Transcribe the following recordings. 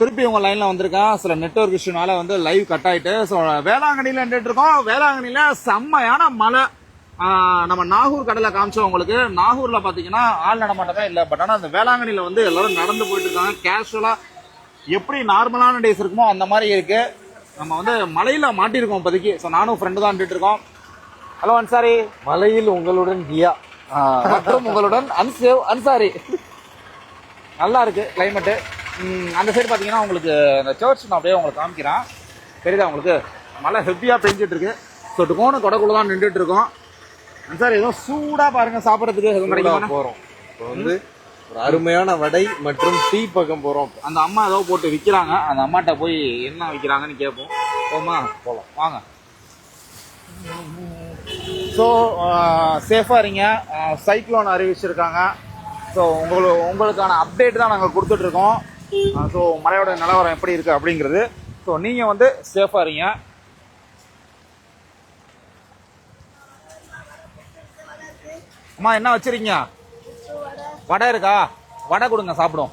திருப்பி உங்க லைன்ல வந்திருக்கேன். சில நெட்வொர்க் இஷ்யூனால வந்து லைவ் கட் ஆயிட்டு. ஸோ வேளாங்கண்ணியில நின்றுட்டு இருக்கோம். வேளாங்கண்ணியில செம்மையான மழை. நம்ம நாகூர் கடலை காமிச்சோம் உங்களுக்கு. நாகூர்ல பாத்தீங்கன்னா ஆள் நடமாட்டமே இல்லை. பட் ஆனா அந்த வேளாங்கண்ணியில வந்து எல்லாரும் நடந்து போயிட்டு இருக்காங்க. கேஷுவலா எப்படி நார்மலான டேஸ் இருக்குமோ அந்த மாதிரி இருக்கு. நம்ம வந்து மலையில மாட்டிருக்கோம் இப்போதைக்கு. ஸோ நானும் ஃப்ரெண்டு தான் நின்றுட்டு இருக்கோம். ஹலோ அன்சாரி. மலையில் உங்களுடன் கியா மற்றும் உங்களுடன் அன்சாரி. நல்லா இருக்கு கிளைமேட்டு. அந்த சைடு பார்த்தீங்கன்னா உங்களுக்கு இந்த சர்ச் நான் அப்படியே உங்களுக்கு காமிக்கிறேன். தெரியுதா உங்களுக்கு? மழை ஹெவியாக பெஞ்சிட்டு இருக்கு. ஸோ டோனு கொடைக்குள்ள தான் நின்றுட்டு இருக்கோம். சார் ஏதோ சூடாக பாருங்க சாப்பிட்றதுக்கு எதுவும் கிடைக்கும் போகிறோம். இப்போ வந்து ஒரு அருமையான வடை மற்றும் டீ பக்கம் போகிறோம். அந்த அம்மா ஏதோ போட்டு விற்கிறாங்க. அந்த அம்மாட்ட போய் என்ன விற்கிறாங்கன்னு கேட்போம். போமா போகலாம் வாங்க. ஸோ சேஃபாக இருங்க. சைக்ளோன் அறிவிச்சிருக்காங்க. ஸோ உங்களுக்கான அப்டேட் தான் நாங்கள் கொடுத்துட்ருக்கோம். ஸோ மழையோட நிலவரம் எப்படி இருக்குது அப்படிங்கிறது. ஸோ நீங்கள் வந்து சேஃபாக இருங்க. அம்மா என்ன வச்சிருக்கீங்க? வடை இருக்கா? வடை கொடுங்க சாப்பிடும்.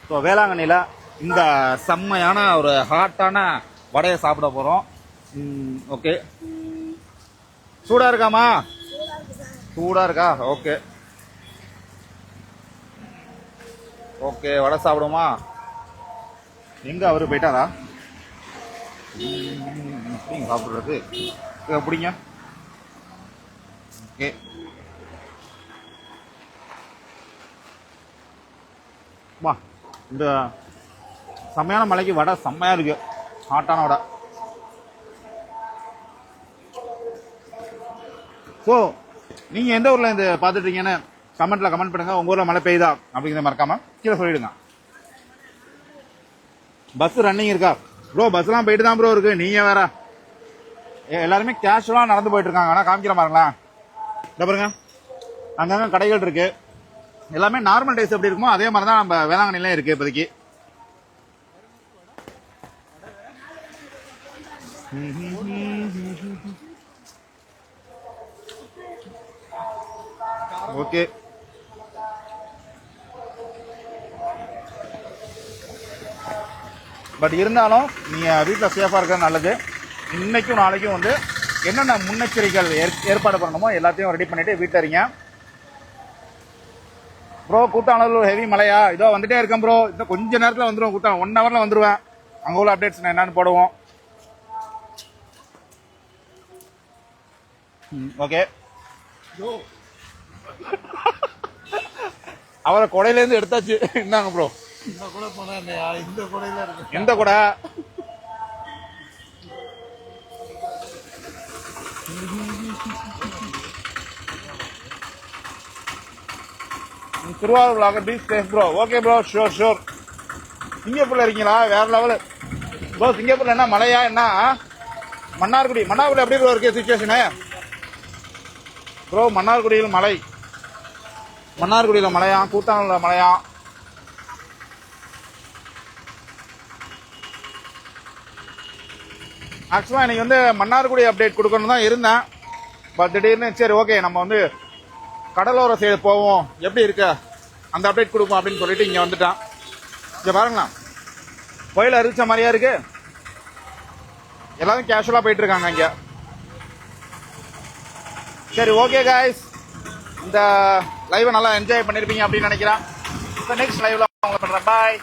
ஸோ வேளாங்கண்ணியில் இந்த செம்மையான ஒரு ஹாட்டான வடையை சாப்பிட போகிறோம். ஓகே, சூடாக இருக்காமா? சூடாக இருக்கா? ஓகே ஓகே, வடை சாப்பிடுமா? எங்க அவரு போயிட்டாரா? சாப்பிடுறது பிடிங்க. ஓகே, வா. இந்த செம்மையான மலைக்கு வடை செம்மையா இருக்கு. ஹாட்டான வடை. ஸோ நீங்க எந்த ஊர்ல இருந்து பார்த்துட்டு இருக்கீங்கன்னு கமெண்ட்ல கமெண்ட் பண்ணுங்க. உங்க ஊர்ல மழை பெய்யுதா அப்படிங்கிறத மறக்காம கீழே சொல்லிடுங்க. பஸ் ரன்னிங் இருக்கா ப்ரோ? பஸ்லாம் போயிட்டு தான் ப்ரோ இருக்கு. நீங்க வேற எல்லாருமே கேஷுவலா நடந்து போயிட்டு இருக்காங்க. ஆனா காமிக்கிற பாருங்களேன். இந்த பாருங்க, அங்கங்க கடைகள் இருக்கு. எல்லாமே நார்மல் டேஸ் எப்படி இருக்குமோ அதே மாதிரி தான் நம்ம வேளாங்கண்ணில இருக்கு இப்போதைக்கு. ஓகே, பட் இருந்தாலும் நீங்க வீட்டில் சேஃபா இருக்கிறது நல்லது. இன்னைக்கும் நாளைக்கும் வந்து என்னென்ன முன்னெச்சரிக்கைகள் ஏற்பாடு பண்ணணுமோ எல்லாத்தையும் ரெடி பண்ணிட்டு வீட்டில் இருங்க. ப்ரோ கூட்டாளர் ஹெவி மழையா? இதோ வந்துட்டே இருக்கேன் ப்ரோ. இன்னும் கொஞ்ச நேரத்தில் வந்துடுவோம். கூட்டம் 1 ஹவர்ல வந்துடுவேன். அங்கே உள்ள அப்டேட்ஸ் என்னன்னு போடுவோம். ஓகே, அவரை கொடையிலேருந்து எடுத்தாச்சு. என்னங்க ப்ரோ? எந்த கொடை? Thiruvarur beach safe bro. Okay bro, sure sure. சிங்கப்பூர்ல இருக்கீங்களா? வேற லெவல் ப்ரோ. சிங்கப்பூர்ல என்ன மழையா? என்ன மன்னார்குடி எப்படி ப்ரோ இருக்கு சிச்சுவேஷனு ப்ரோ? மன்னார்குடியில் மழை. மன்னார்குடியில் மழையா? கூட்டாளூர்ல மழையா? ஆக்சுவலா இன்னைக்கு வந்து மன்னார்குடி அப்டேட் கொடுக்கணும் தான் இருந்தேன். பட் திடீர்னு சரி ஓகே நம்ம வந்து கடலோர சைடு போவோம், எப்படி இருக்கு அந்த அப்டேட் கொடுப்போம் அப்படின்னு சொல்லிட்டு இங்க வந்துட்டான். இங்க பாருங்களா, கோயில அறிவிச்ச மாதிரியா இருக்கு. எல்லாரும் கேஷுவலா போயிட்டு இருக்காங்க இங்க. சரி ஓகே காய்ஸ், இந்த லைவை நல்லா என்ஜாய் பண்ணிருப்பீங்க அப்படின்னு நினைக்கிறேன். நெக்ஸ்ட் லைவ்ல உங்களை பண்றேன். பாய்.